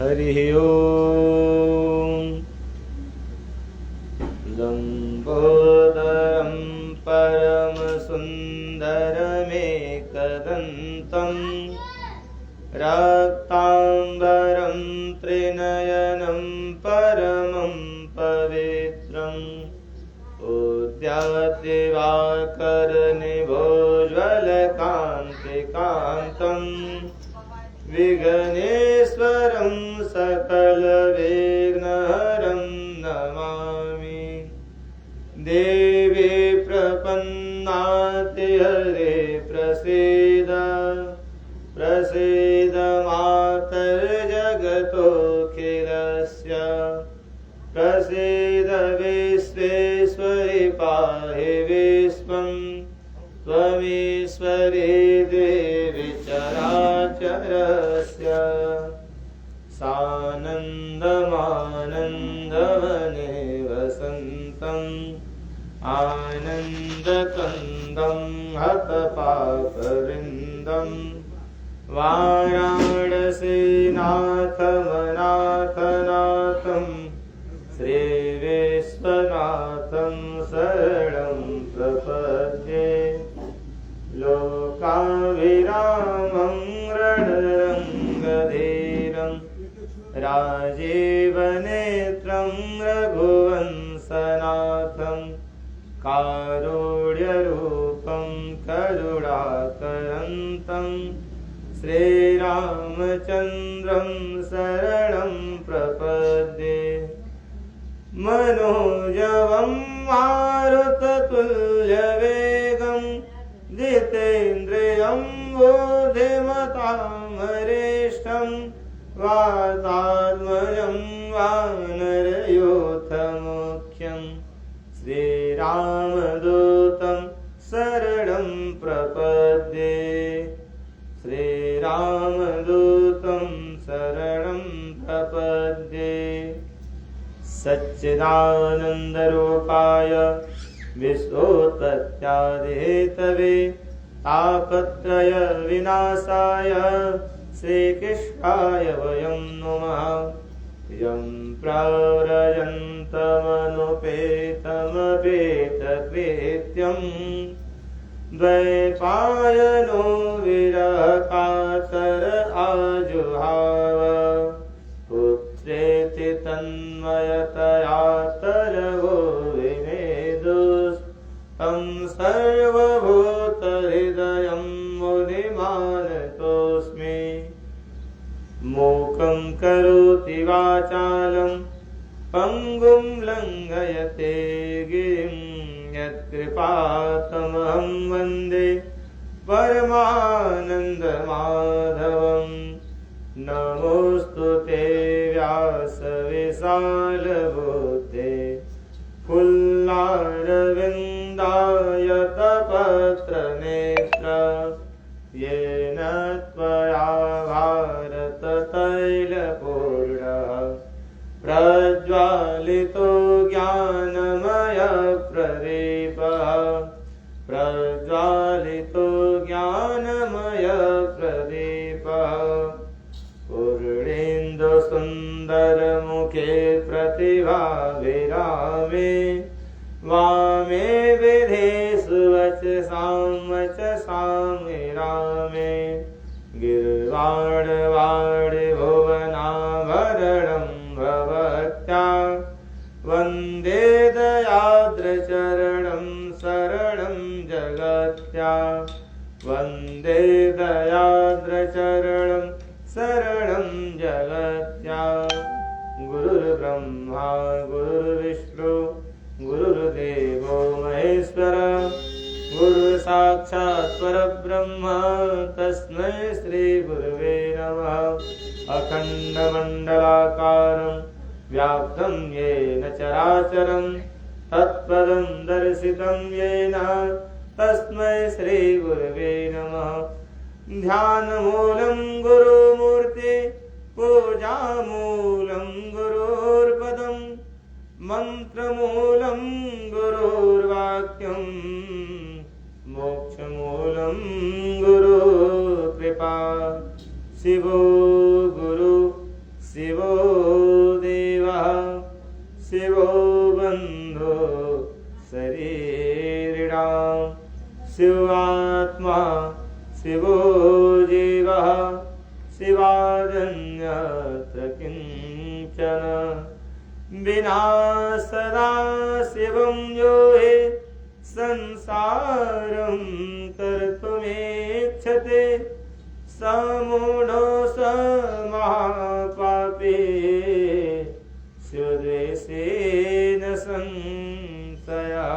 हरिः ओम्। लम्बोदरं परमसुन्दरमेकदन्तं रक्ताम्बरं त्रिनयनं परमं पवित्रम् उद्याद्दिवाकरनिभोज्ज्वलकान्तिकान्तं विघ्नेश्वरं सकलविघ्नहरं नमामि। देवी प्रपन्नाति हरे प्रसीद प्रसीद मातर्जगतोऽखिलस्य प्रसीद विश्वेश्वरि पाहि विश्वं त्वमीश्वरी देवी चराचरस्य। सानन्दमानन्दवने वसन्तम् आनन्दकन्दं हतपापवृन्दं वाराणसीनाथमनाथनाथं श्रीविश्वनाथं शरणं प्रपद्ये। लोकाभिरामं रणरङ्गधीरं राजीवनेत्रं रघुवंशनाथं कारुण्यरूपं करुणाकरन्तं श्रीरामचन्द्रं शरणं प्रपद्ये। मनोजवं मारुततुल्यवेगं जितेन्द्रियं बुद्धिमतां वरिष्ठं वातात्मजं वानरयूथमुख्यं श्रीरामदूतं शरणं प्रपद्ये। श्रीरामदूतं शरणं प्रपद्ये। सच्चिदानन्दरूपाय विश्वोत्पत्त्यादिहेतवे तापत्रय विनाशाय श्रीकृष्णाय वयं नमः। यं प्रव्रजन्तमनुपेतमपेतकृत्यं द्वैपायनो विरहकातर आजुहाव पुत्रेति तन्मयतया तरवो विनेदुस् तं सर्वभूतहृदयं मुनिमानतोऽस्मि। मूकं करोति वाचालं पङ्गुं लङ्घयते गिरिं यत्कृपातमहं वन्दे परमानन्दमाधवम्। नमोऽस्तु ते व्यासविशालबुद्धे फुल्लारविन्दायतपत्रनेत्र येन त्वया भारततैलपूर्णः प्रज्वालितो ज्ञानमयप्रदीपः प्रज्वालितो ज्ञानमयप्रदीपः। पूर्णेन्दुसुन्दरमुखे प्रतिभाविरामे वामे विधेषु वचसां वचसां रामे। गिर्वाणवाणि भुवनाभरणं भवत्या वन्दे दयाद्रचरणं शरणं जगत्या वन्दे दयाद्रचरणं शरणं जगत्या। गुरुर्ब्रह्मा गुरुर्विष्णु गुरुर्देवो महेश्वर गुरुसाक्षात् परब्रह्म तस्मै श्रीगुरुवे नमः। अखण्डमण्डलाकारं व्याप्तं येन चराचरं तत्पदं दर्शितं येन तस्मै श्रीगुरुवे नमः। ध्यानमूलं गुरुमूर्ति पूजामूलं गुरुर्पदं मन्त्रमूलं गुरुर्वाक्यं मोक्षमूलं गुरुकृपा। शिवो गुरु शिवो शिवो जीवः शिवादन्यत्र किञ्चन विना सदा शिवं यो हि संसारं कर्तुमेक्षते समूढो स महापापी शिवद्वेषेण संशयः।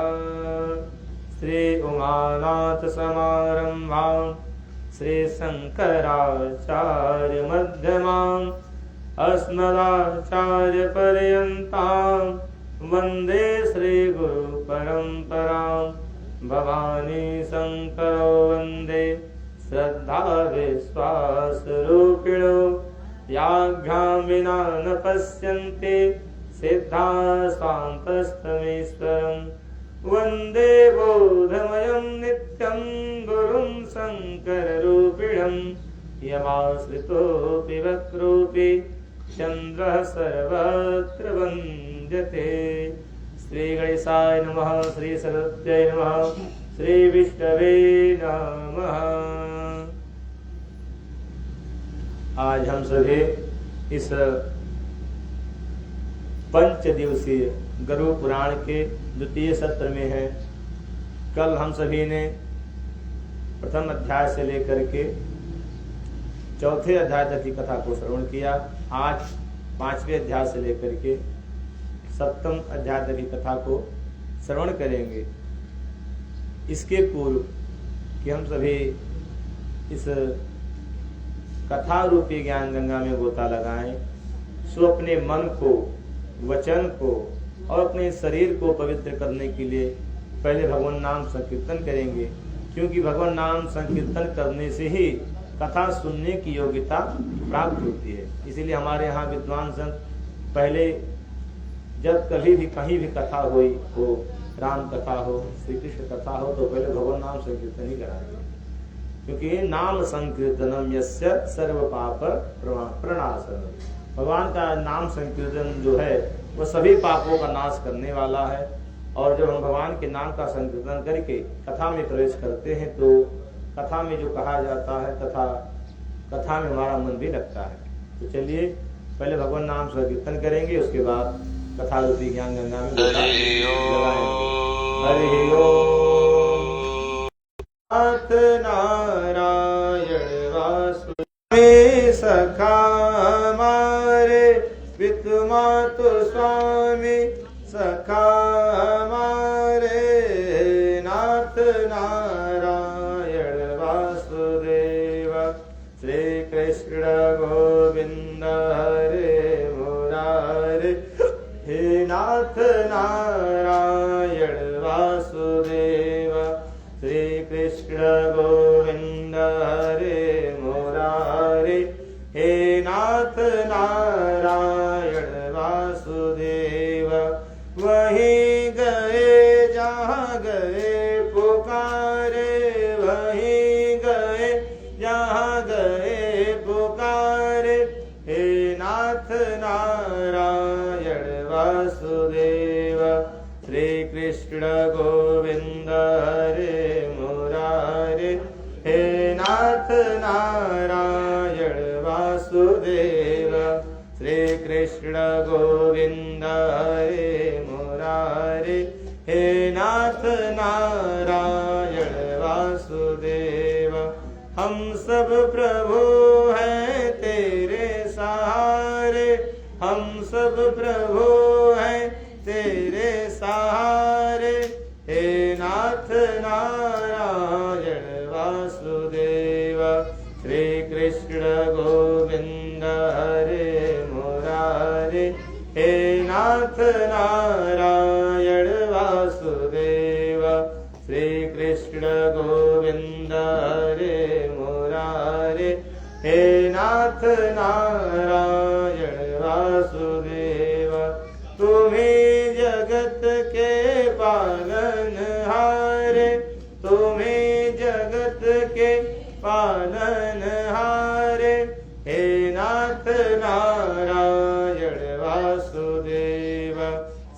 श्री उमानाथ समारंभां श्री शंकराचार्य मध्यमां अस्मदाचार्य पर्यन्तां वन्दे श्री गुरु परंपरां। भवानी शंकरो वन्दे श्रद्धा विश्वास रूपिणो याभ्यां विना न पश्यन्ति सिद्धा स्वान्तस्तमीश्वरम्। वन्दे बोधमयं नित्यं गुरुं शङ्कररूपिणं यमाश्रितोऽपि वक्रोऽपि चन्द्रः सर्वत्र वन्द्यते। श्री गणेशाय नमः, श्री सरस्वत्यै नमः, श्री विष्णवे नमः। आज हम सभी इस पंच दिवसीय गरुड़ पुराण के द्वितीय सत्र में हैं। कल हम सभी ने प्रथम अध्याय से लेकर के चौथे अध्याय तक की कथा को श्रवण किया। आज पांचवें अध्याय से लेकर के सप्तम अध्याय तक की कथा को श्रवण करेंगे। इसके पूर्व कि हम सभी इस कथा रूपी ज्ञान गंगा में गोता लगाएं, सो अपने मन को, वचन को और अपने शरीर को पवित्र करने के लिए पहले भगवान नाम संकीर्तन करेंगे, क्योंकि भगवान नाम संकीर्तन करने से ही कथा सुनने की योग्यता प्राप्त होती है। इसीलिए हमारे यहाँ विद्वान संत पहले जब कभी भी कहीं भी कथा हो, राम कथा हो, श्री कृष्ण कथा हो, तो पहले भगवान नाम संकीर्तन ही कराते हैं, क्योंकि नाम संकीर्तनम यस्य सर्व पाप प्रणाशनम। भगवान का नाम संकीर्तन जो है वह सभी पापों का नाश करने वाला है। और जब हम भगवान के नाम का संकीर्तन करके कथा में प्रवेश करते हैं तो कथा में जो कहा जाता है कथा में हमारा मन भी लगता है। तो चलिए पहले भगवान नाम संकीर्तन करेंगे, उसके बाद कथा रूपी ज्ञान गंगा में लगाएंगे। हरि ओम। नारायण वासुदेव सखा मारे पितु मातु स्वामी सखा मारे नाथ नारायण वासुदेव। श्री कृष्ण गोविंद हरे मुरारे हे नाथ नारायण वासुदेव। श्री कृष्ण गोविंद हरे मुरारे हे नाथ नारायण वासुदेव। वहीं गए जहाँ गए पुकारे, वहीं गए जहाँ गए पुकारे हे नाथ नारायण वासुदेव। श्री कृष्ण गोविंद हरे मुरारे हे नाथ नारायण वासुदेव। श्री कृष्ण गोविंद हरे मुरारे हे नाथ नारायण वासुदेव। हम सब प्रभु हैं तेरे सहारे, हम सब प्रभु हैं तेरे सहारे हे नाथ नारायण वासुदेव। श्री कृष्ण गोविंद हरे मुरारे हे नाथ नारायण वासुदेव। श्री कृष्ण गोविंद हरे मुरारे हे नाथ नारायण वासुदेव। तुम्हें जगत के पालनहारे, तुम्हें जगत के पालनहारे हे नाथ नारायण वासुदेव।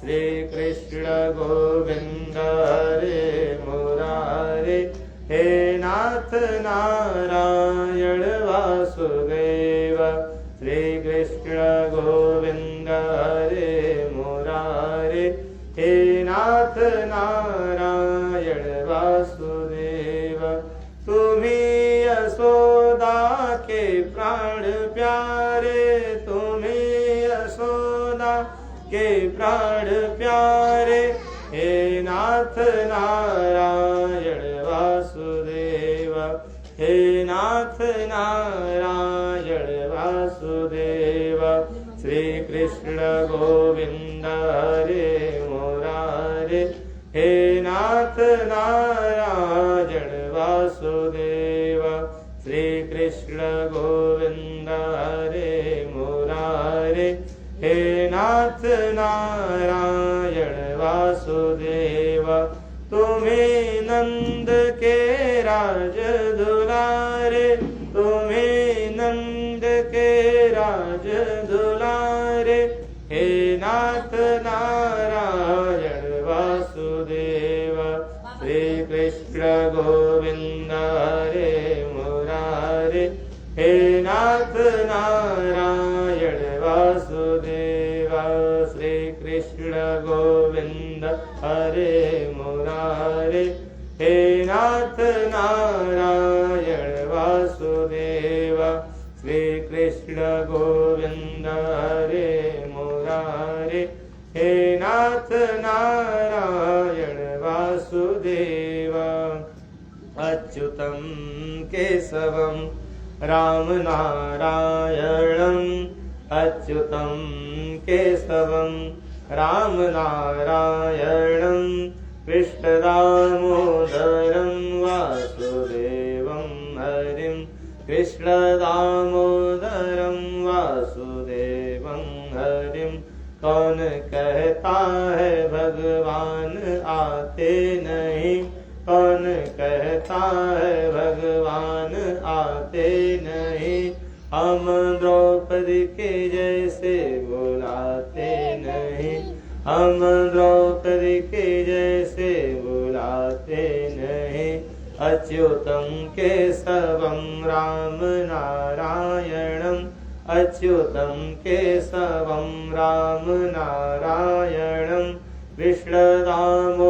श्री कृष्ण गोविंद हरे मुरारे हे नाथ नारायण वासुदेव श्री कृष्ण गोविंद हरे मुरारे हे नाथ नारायण वासुदेव तुम्ही यशोदा के प्राण प्यारे तुम्ही यशोदा के प्राण प्यारे हे नाथ नारायण वासुदेव हे नाथ नारायण वासुदेव श्री कृष्ण गोविंद हरे मुरारे हे नाथ नारायण वासुदेव श्री कृष्ण गोविंद हरे मुरारे हे नाथ नारायण वासुदेव तुम्हें नंद के राज दुलारे तुम्हें नंद के राज दुलारे हे नाथ नारायण वासुदेव श्री कृष्ण गोविंद हरे मुरारे हे नाथ नारायण वासुदेव श्री कृष्ण गोविंद हरे मुरारे हे नाथ नारायण वासुदेव श्री कृष्ण गोविंद हरे मुरारे हे नाथ नारायण वासुदेव अच्युतं केशवं राम नारायणं अच्युतं केशवं राम नारायणं कृष्णदामोदरं वासुदेवं हरिं कृष्णदामोदरं वासुदेवं हरिं कौन कहता है भगवान आते नहीं कौन कहता है भगवान आते नहीं हम द्रौपदी के जैसे बुलाते नहीं हम द्रौपदी के जैसे बुलाते नहीं अच्युतं केशवं राम नारायणं अच्युतं केशवं राम नारायणं कृष्णदामोदरं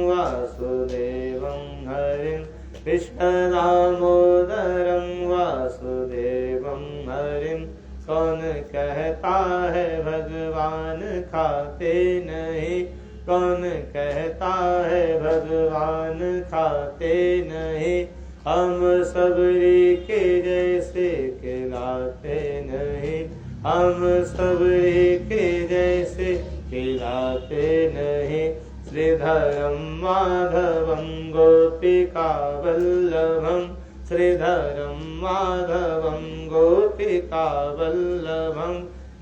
वासुदेवं हरिं कृष्णदामोदरं वासुदेवं हरिं कौन कहता है भगवान खाते नहीं कौन कहता है भगवान खाते नहीं हम सबरी के जैसे खिलाते नहीं हम सबरी के जैसे खिलाते नहीं श्रीधरं माधवं गोपिका वल्लभं श्रीधरं माधवं गोपिका वल्लभं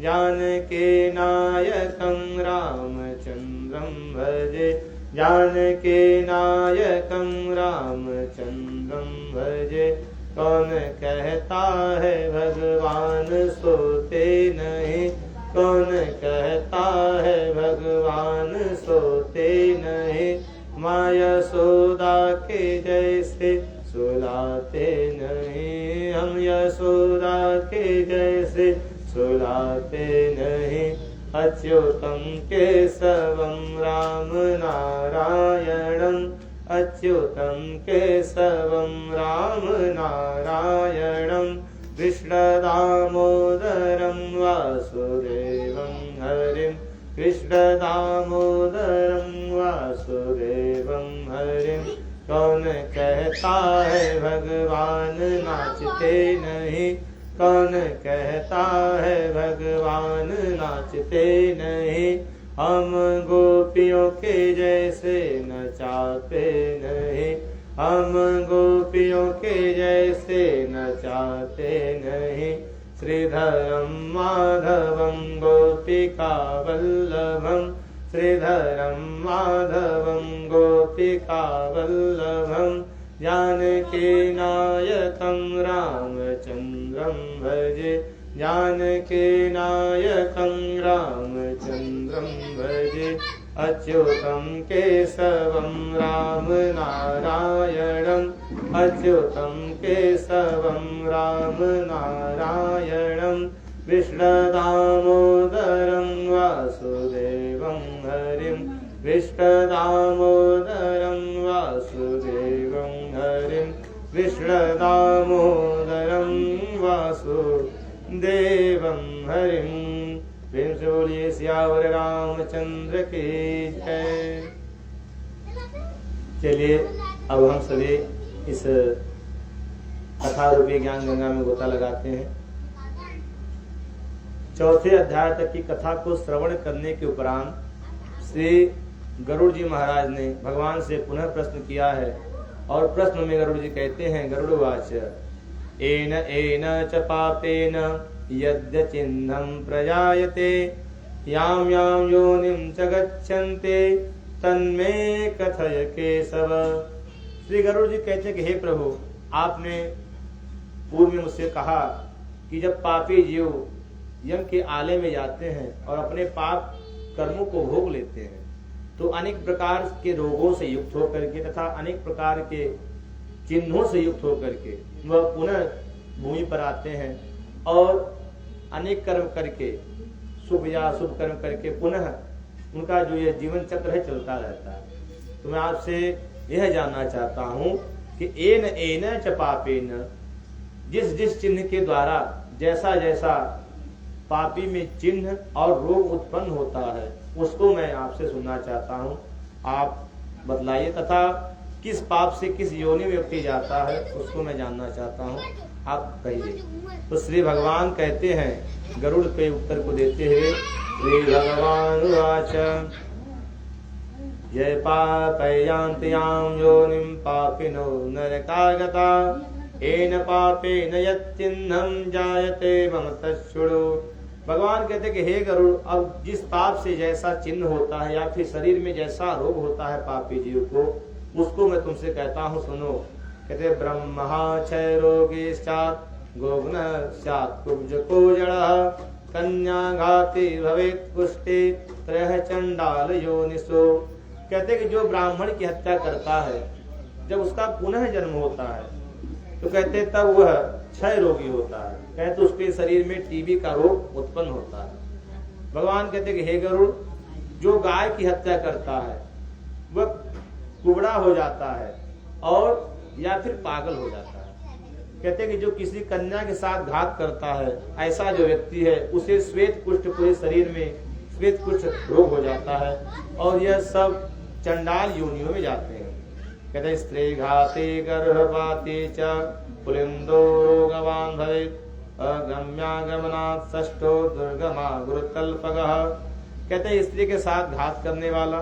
जानकी नायकं रामचन्द्रं भजे जानकी नायकं रामचन्द्रं भजे कौन कहता है भगवान सोते नहीं कौन कहता है भगवान सोते नहीं माँ यशोदा के जैसे सुलाते नहीं हम यशोदा के जैसे सुलाते नहीं अच्युतं केशवं राम नारायणं अच्युतं केशवं राम नारायणं कृष्णदामोदरं वासुदेवं हरिं कृष्णदामोदरं वासुदेवं हरिं कौन कहता है भगवान नाचते नहीं कौन कहता है भगवान नाचते नहीं हम गोपियों के जैसे नचाते नहीं हम गोपियों के जैसे नचाते नहीं श्रीधरं माधवं गोपिका वल्लभं श्रीधरं माधवं गोपिका वल्लभं जानकी नायकं रामचन्द्रं भजे जानकी नायकं रामचन्द्रं भजे अच्युतं केशवं राम नारायणं अच्युतं केशवं राम नारायणं विष्णुदामोदरं वासुदेवं हरिं विष्णुदामोदरं वासुदेवं हरिं विष्णुदामोदरं वासुदेवं हरिं। प्रेम से बोलिए सियावर रामचंद्र की जय। चलिए अब हम सभी इस कथा रूपी ज्ञान गंगा में गोता लगाते हैं। चौथे अध्याय तक की कथा को श्रवण करने के उपरांत श्री गरुड़ जी महाराज ने भगवान से पुनः प्रश्न किया है और प्रश्न में गरुड़ जी कहते हैं, गरुड़वाच एन एन च पापेन यद्य चिन्हं प्रजायते याम याम योनिं च गच्छन्ते तन्मे कथय केशव। श्री गरुड़ जी कहते हैं कि हे प्रभु, आपने पूर्व में मुझसे कहा कि जब पापी जीव यम के आले में जाते हैं और अपने पाप कर्मों को भोग लेते हैं तो अनेक प्रकार के रोगों से युक्त होकर के तथा अनेक प्रकार के चिन्हों से युक्त होकर के वह पुनः भूमि पर आते हैं और अनेक कर्म करके शुभ या अशुभ कर्म करके पुनः उनका जो ये जीवन चक्र है चलता रहता है। तो मैं आपसे यह जानना चाहता हूँ कि एन एन च पापेन, जिस जिस चिन्ह के द्वारा जैसा जैसा पापी में चिन्ह और रोग उत्पन्न होता है उसको मैं आपसे सुनना चाहता हूँ, आप बतलाइए। तथा किस पाप से किस योनि में व्यक्ति जाता है उसको मैं जानना चाहता हूँ, आप कहिए। तो श्री भगवान कहते हैं गरुड़ के उत्तर को देते हुए, श्री भगवान वाच ये पापयांति यां योनिं पापिनो नरकागता एन पापेन यच्चिन्हं जायते मम तच्छृणु। भगवान कहते कि हे गरुड़, अब जिस पाप से जैसा चिन्ह होता है या फिर शरीर में जैसा रोग होता है पापी जीव को, उसको मैं तुमसे कहता हूँ सुनो। कहते ब्रह्मा क्षय रोगे स्यात् गोग्न स्यात् कुब्ज को जड़ः कन्या घाती भवेत् कुष्ठे त्रयः चंडाल योनिषु। कहते कि जो ब्राह्मण की हत्या करता है जब उसका पुनः जन्म होता है तो कहते तब वह क्षय रोगी होता है, कहते उसके शरीर में टीबी का रोग उत्पन्न होता है। भगवान कहते कि हे गरुड़, जो गाय की हत्या करता है वह कुबड़ा हो जाता है और या फिर पागल हो जाता है। कहते कि जो किसी कन्या के साथ घात करता है ऐसा जो व्यक्ति है उसे श्वेत कुष्ठ पूरे शरीर में श्वेत कुष्ठ रोग हो जाता है और यह सब चंडाल योनियों में जाते हैं। कहते स्त्री घाते गर्भपाते च पुलिंदो रोगवान भवेत् अगम्यागमनात् षष्ठो दुर्गमा गुरुतल्पगः। कहते स्त्री के साथ घात करने वाला,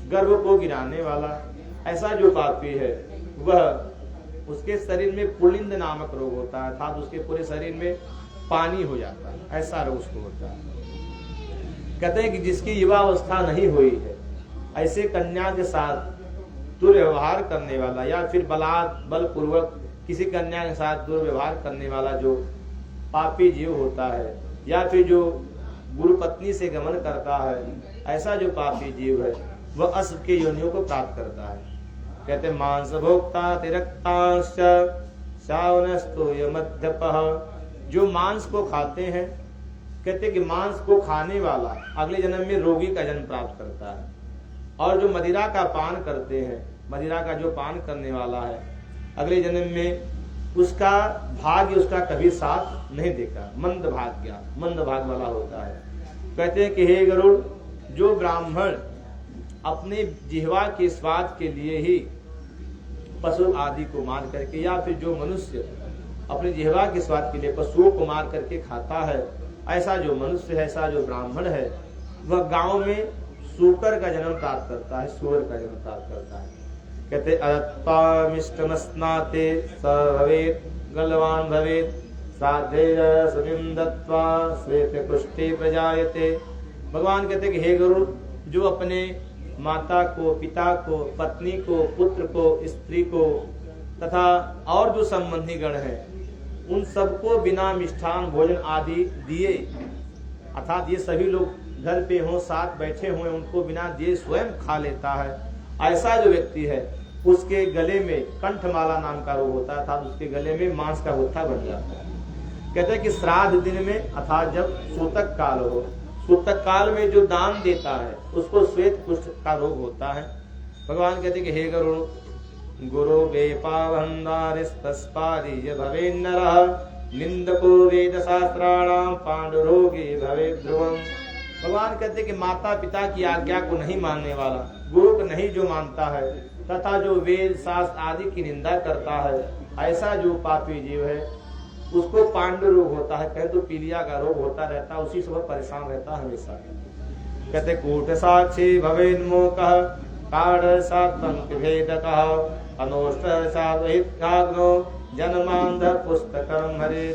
गर्भ को गिराने वाला ऐसा जो पापी है वह उसके शरीर में पुलिंद नामक रोग होता है, अर्थात उसके पूरे शरीर में पानी हो जाता है, ऐसा रोग उसको होता है। कहते हैं कि जिसकी युवा अवस्था नहीं हुई है ऐसे कन्या के साथ दुर्व्यवहार करने वाला या फिर बलपूर्वक किसी कन्या के साथ दुर्व्यवहार करने वाला जो पापी जीव होता है या फिर जो गुरु पत्नी से गमन करता है ऐसा जो पापी जीव है वह अशुभ के योनियों को प्राप्त करता है। कहते मांस भोक्ता तिरक्तांश्च शावनस्तु यमध्यपः। जो मांस को खाते हैं, कहते कि मांस को खाने वाला अगले जन्म में रोगी का जन्म प्राप्त करता है और जो मदिरा का पान करते हैं, मदिरा का जो पान करने वाला है अगले जन्म में उसका भाग्य उसका कभी साथ नहीं देगा, मंद भाग वाला होता है। कहते हैं कि हे गरुड़, जो ब्राह्मण अपने जिह्वा के स्वाद के लिए ही पशु आदि को मार करके या फिर जो मनुष्य अपने जिह्वा के स्वाद के लिए पशुओं को मार करके खाता है, ऐसा जो मनुष्य है, ऐसा जो ब्राह्मण है वह गांव में सूकर का जन्म प्राप्त करता है, सूअर का जन्म प्राप्त करता है। कहते अरत्पामिष्टमस्नाते स भवेत् गलवान भवेत् साधेय सुनिं दत्वा श्वेत कुष्ठे प्रजायते। भगवान कहते कि हे गुरु, जो अपने माता को, पिता को, पत्नी को, पुत्र को, स्त्री को तथा और जो संबंधी गण हैं उन सबको बिना मिष्ठान भोजन आदि दिए, अर्थात ये सभी लोग घर पे हों, साथ बैठे हुए, उनको बिना दिए स्वयं खा लेता है, ऐसा जो व्यक्ति है उसके गले में कंठमाला नाम का रोग होता था, उसके गले में मांस का गुत्था बन जाता है। कहते हैं कि श्राद्ध दिन में अर्थात जब सूतक काल हो, सूतक काल में जो दान देता है उसको श्वेत कुष्ठ का रोग होता है। भगवान कहते हैं कि हे गुरु वेपावहंदारिस्तस्पादीय भवे नरः निंदको वेद शास्त्राणाम पांडुरोगी भवे ध्रुवम। भगवान कहते हैं कि माता पिता की आज्ञा को नहीं मानने वाला, गुरु को नहीं जो मानता है तथा जो वेद शास्त्र आदि की निंदा करता है, ऐसा जो पापी जीव है उसको पांडु रोग होता है। कहे तो पीलिया का रोग होता रहता है, उसी से वह परेशान रहता है हमेशा। कहते कूट साक्षी भवेन्मोकः काढ़ सात्पंक भेदकः अनोष्ट साधो जन्मांध पुस्तकम हरे।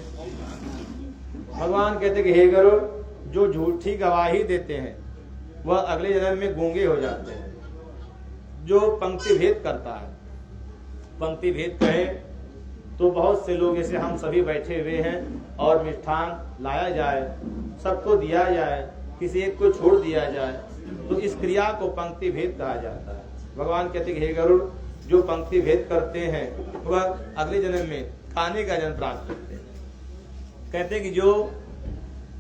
भगवान कहते कि हे गुरु, जो झूठी गवाही देते हैं वह अगले जन्म में गूंगे हो जाते हैं। जो पंक्ति भेद करता है, पंक्ति भेद कहे तो बहुत से लोग ऐसे हम सभी बैठे हुए हैं और मिष्ठान लाया जाए, सबको दिया जाए, किसी एक को छोड़ दिया जाए, तो इस क्रिया को पंक्ति भेद कहा जाता है। भगवान कहते कि हे गरुड़, जो पंक्ति भेद करते हैं वह अगले जन्म में खाने का जन्म प्राप्त करते हैं। कहते हैं कि जो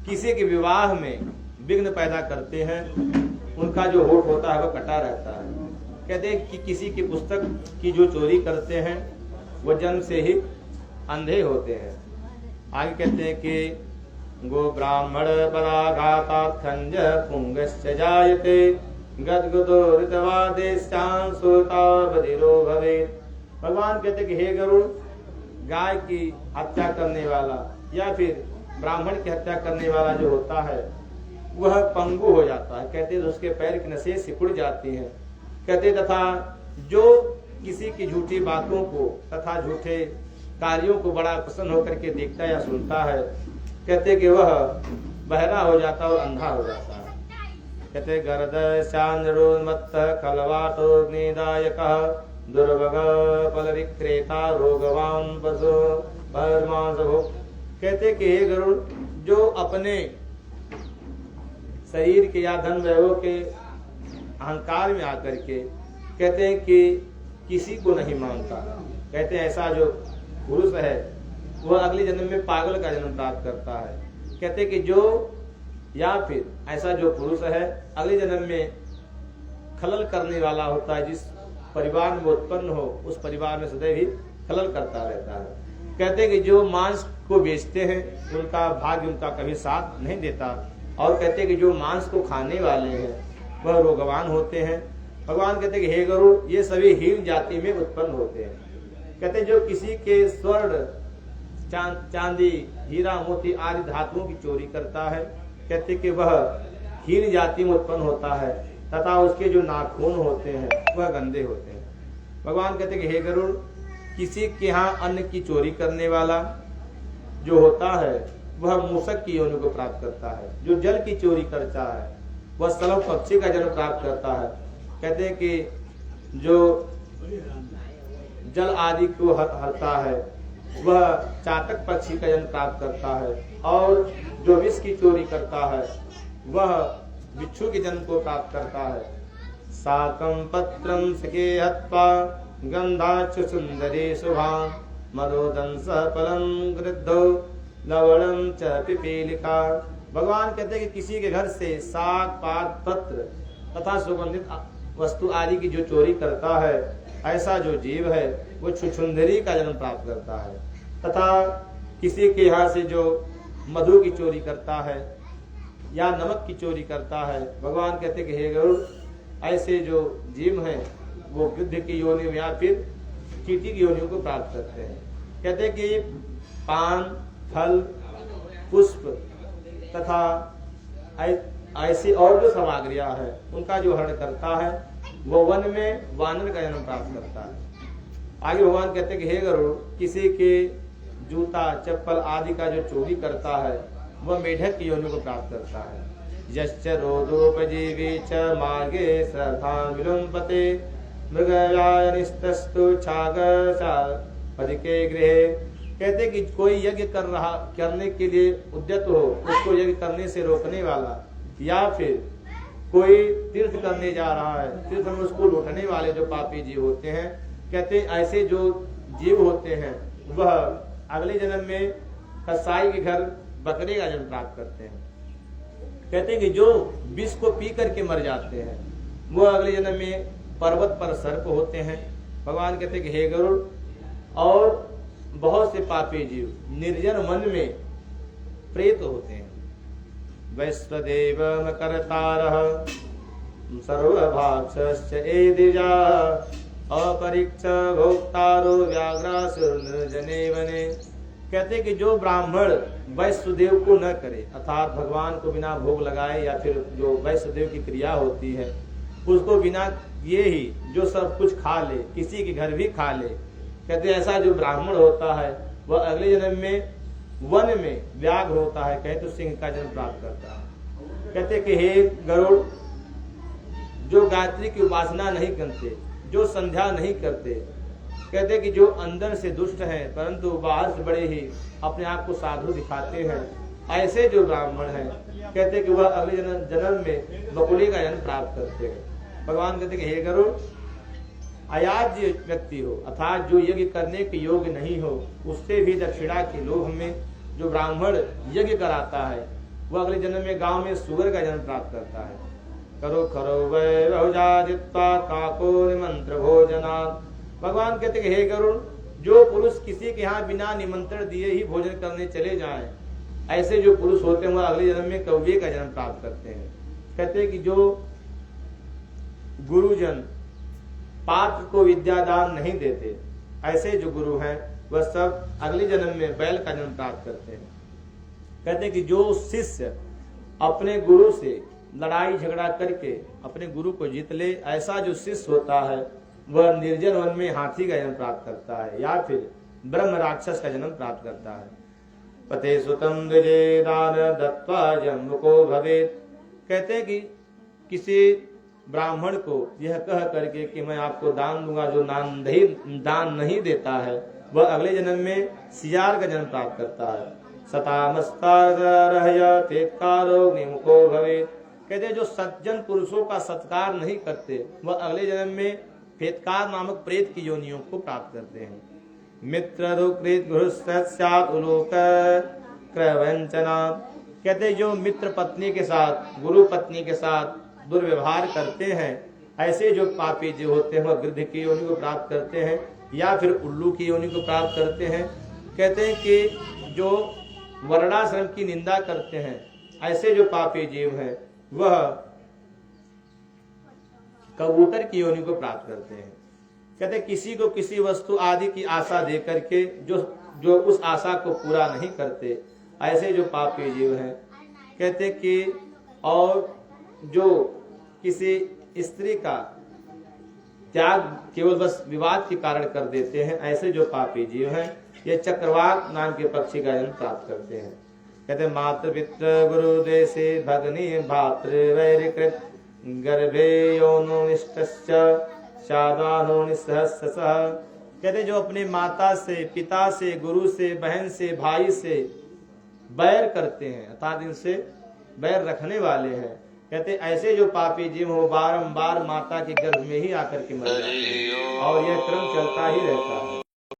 किसी के विवाह में विघ्न पैदा करते हैं उनका जो होठ होता है वह कटा रहता है। कहते हैं कि किसी की पुस्तक की जो चोरी करते हैं वह जन्म से ही अंधे होते हैं। आगे कहते हैं कि गो ब्राह्मण पराघातात् खंज पुंगश्च जायते गदगदो ऋतवादेशां श्रोता बधिरो भवेत्। भगवान कहते कि हे गरुड़, गाय की हत्या करने वाला या फिर ब्राह्मण की हत्या करने वाला जो होता है वह पंगु हो जाता है। कहते उसके पैर की नसें सिकुड़ जाती हैं। कहते तथा जो किसी की झूठी बातों को तथा झूठे कार्यों को बड़ा प्रसन्न होकर के देखता या सुनता है, कहते कि वह बहरा हो जाता और अंधा हो जाता है। कहते गर्द शांजरोन्मत्त खलवाटोग्निदायकः दुर्भग फल विक्रेता रोगवान पशु भो। कहते कि हे गरुड़, जो अपने शरीर के या धन वैभव के अहंकार में आकर के कहते हैं कि किसी को नहीं मानता, कहते हैं ऐसा जो पुरुष है वह अगले जन्म में पागल का जन्म प्राप्त करता है। कहते हैं कि जो या फिर ऐसा जो पुरुष है अगले जन्म में खलल करने वाला होता है, जिस परिवार में उत्पन्न हो उस परिवार में सदैव ही खलल करता रहता है। कहते हैं कि जो मांस को बेचते हैं उनका भाग्य उनका कभी साथ नहीं देता, और कहते हैं कि जो मांस को खाने वाले हैं वह रोगवान होते हैं। भगवान कहते हैं कि हे गरुड़, ये सभी हीन जाति में उत्पन्न होते हैं। कहते हैं जो किसी के स्वर्ण चांदी हीरा मोती आदि धातुओं की चोरी करता है, कहते कि वह हीन जाति में उत्पन्न होता है तथा उसके जो नाखून होते हैं वह गंदे होते हैं। भगवान कहते कि हे गरुड़, किसी के यहाँ अन्न की चोरी करने वाला जो होता है वह मूषक की योनि को प्राप्त करता है। जो जल की चोरी करता है वह सलभ पक्षी का जन्म प्राप्त करता है। कहते हैं कि जो जल आदि को हरता है वह चातक पक्षी का जन्म प्राप्त करता है, और जो विष की चोरी करता है वह बिच्छू के जन्म को प्राप्त करता है। साकं पत्रं सखे हत्वा गंधाच्च सुंदरी शुभां मदोदंस फलं गृद्धो लवणं च पिपीलिका। भगवान कहते हैं कि किसी के घर से साग पात पत्र तथा सुगंधित वस्तु आदि की जो चोरी करता है, ऐसा जो जीव है वो छुछुंदरी का जन्म प्राप्त करता है। तथा किसी के यहाँ से जो मधु की चोरी करता है या नमक की चोरी करता है, भगवान कहते कि हे गरुड़, ऐसे जो जीव हैं वो गिद्ध की योनि या फिर चींटी की योनियों को प्राप्त करते हैं। कहते हैं कि पान फल पुष्प तथा ऐसी और जो सामग्रियां हैं उनका जो हरण करता है वो वन में वानर का जन्म प्राप्त करता है। आगे भगवान कहते हैं कि हे गरुड़, किसी के जूता चप्पल आदि का जो चोरी करता है वह मेढक की योनि को प्राप्त करता है। यश्च रोदोपजीवी च मार्गे श्रद्धां विलुम्पते मृगयानिस्तस्तु छागपदिके गृहे। कहते कि कोई यज्ञ करने के लिए उद्यत हो, उसको यज्ञ करने से रोकने वाला, या फिर कोई तीर्थ करने जा रहा है, तीर्थ में उसको लूटने वाले जो पापी जीव होते हैं, कहते ऐसे जो जीव होते हैं वह अगले जन्म में कसाई के घर बकरे का जन्म प्राप्त करते हैं। कहते हैं कि जो विष को पी करके मर जाते हैं वो अगले जन्म में पर्वत पर सर्प होते हैं। भगवान कहते हैं कि हे गरुड़, और बहुत से पापी जीव निर्जन वन में प्रेत होते हैं। वैश्वदेव मकरतारः सर्वभाक्षश्च एदिजा अपरीक्ष भोक्तारो व्याघ्रासुर निर्जने वने। कहते हैं कि जो ब्राह्मण वैश्वदेव को न करे, अर्थात भगवान को बिना भोग लगाए, या फिर जो वैश्वदेव की क्रिया होती है उसको बिना ये ही जो सब कुछ खा ले, किसी के घर भी खा ले, कहते ऐसा जो ब्राह्मण होता है वह अगले जन्म में वन में व्याघ्र होता है, कहे तो सिंह का जन्म प्राप्त करता है। कहते कि हे गरुड़, जो गायत्री की उपासना नहीं करते, जो संध्या नहीं करते, कहते कि जो अंदर से दुष्ट हैं परंतु बाहर से बड़े ही अपने आप को साधु दिखाते हैं, ऐसे जो ब्राह्मण हैं कहते कि वह अगले जन्म में बकुले का जन्म प्राप्त करते हैं। भगवान कहते कि हे गरुड़, अयाज्य व्यक्ति हो, अर्थात जो यज्ञ करने के योग्य नहीं हो, उससे भी दक्षिणा के लोभ में जो ब्राह्मण यज्ञ कराता है वह अगले जन्म में गांव में सुअर का जन्म प्राप्त करता है। करो खरो वै बहुजादित्वा काको निमंत्र भोजना। भगवान कहते कि हे गरुड़, जो पुरुष किसी के यहाँ बिना निमंत्रण दिए ही भोजन करने चले जाएं, ऐसे जो पुरुष होते हैं वह अगले जन्म में कौवे का जन्म प्राप्त करते हैं। कहते हैं कि जो गुरुजन पात्र को विद्यादान नहीं देते, ऐसे जो गुरु हैं वह सब अगले जन्म में बैल का जन्म प्राप्त करते हैं। कहते हैं कि जो शिष्य अपने गुरु से लड़ाई झगड़ा करके अपने गुरु को जीत ले, ऐसा जो शिष्य होता है वह निर्जन वन में हाथी का जन्म प्राप्त करता है या फिर ब्रह्म राक्षस का जन्म प्राप्त करता है। पते सुतम द्विजे दान दत्वा जम्बुको भवेत। कहते हैं कि किसी ब्राह्मण को यह कह करके कि मैं आपको दान दूंगा, जो दान नहीं देता है वह अगले जन्म में सियार का जन्म प्राप्त करता है। सतामस्तारो भवेत। कहते हैं जो सज्जन पुरुषों का सत्कार नहीं करते वह अगले जन्म में फेतकार नामक प्रेत की योनियों को प्राप्त करते हैं। मित्र क्रवंचना। कहते हैं जो मित्र पत्नी के साथ, गुरु पत्नी के साथ दुर्व्यवहार करते हैं, ऐसे जो पापी जो होते हैं वह गिद्ध की योनि को प्राप्त करते हैं या फिर उल्लू की योनि को प्राप्त करते हैं। कहते हैं कि जो वर्णाश्रम की निंदा करते हैं, ऐसे जो पापी जीव हैं वह कबूतर की योनि को प्राप्त करते हैं। कहते हैं किसी को किसी वस्तु आदि की आशा दे करके जो उस आशा को पूरा नहीं करते, ऐसे जो पापी जीव हैं। कहते कि और जो किसी स्त्री का त्याग केवल बस विवाद के कारण कर देते हैं, ऐसे जो पापी जीव हैं ये चक्रवात नाम के पक्षी का जन्म प्राप्त करते हैं। कहते हैं मातृ पितृ गुरु देशे भगनी भातृ वैरिकृत गर्भे योनो निष्ठश्च शादानो निसहस्सः। कहते जो अपने माता से, पिता से, गुरु से, बहन से, भाई से बैर करते हैं, अर्थात इनसे बैर रखने वाले हैं, कहते ऐसे जो पापी जीव हो बारंबार माता के गर्भ में ही आकर के मर जाते हैं और यह क्रम चलता ही रहता है।